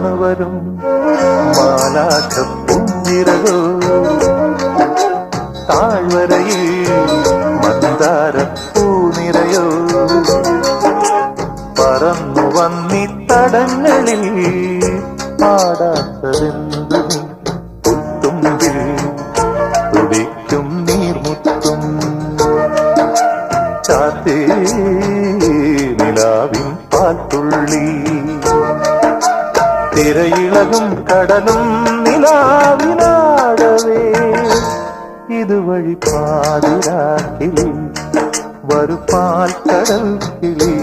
പറന്നു വരും മാലാഖപ്പുഞ്ചിറകോ താഴ്വരയിൽ മന്ദാരപ്പൂനിരയോ പറന്നു വന്നി തടങ്ങളിൽ പാടാത്തതെന്തു പുത്തുമ്പിൽ തുടിക്കും നീർമുത്തും ചാത്തേ നിലാവിൻ പാൽത്തുള്ളി തിരയിളകും കടലും നിലാവിനാടവേ ഇതുവഴി പാതിരാക്കിളി വരുപാൽ കടൽ കിളി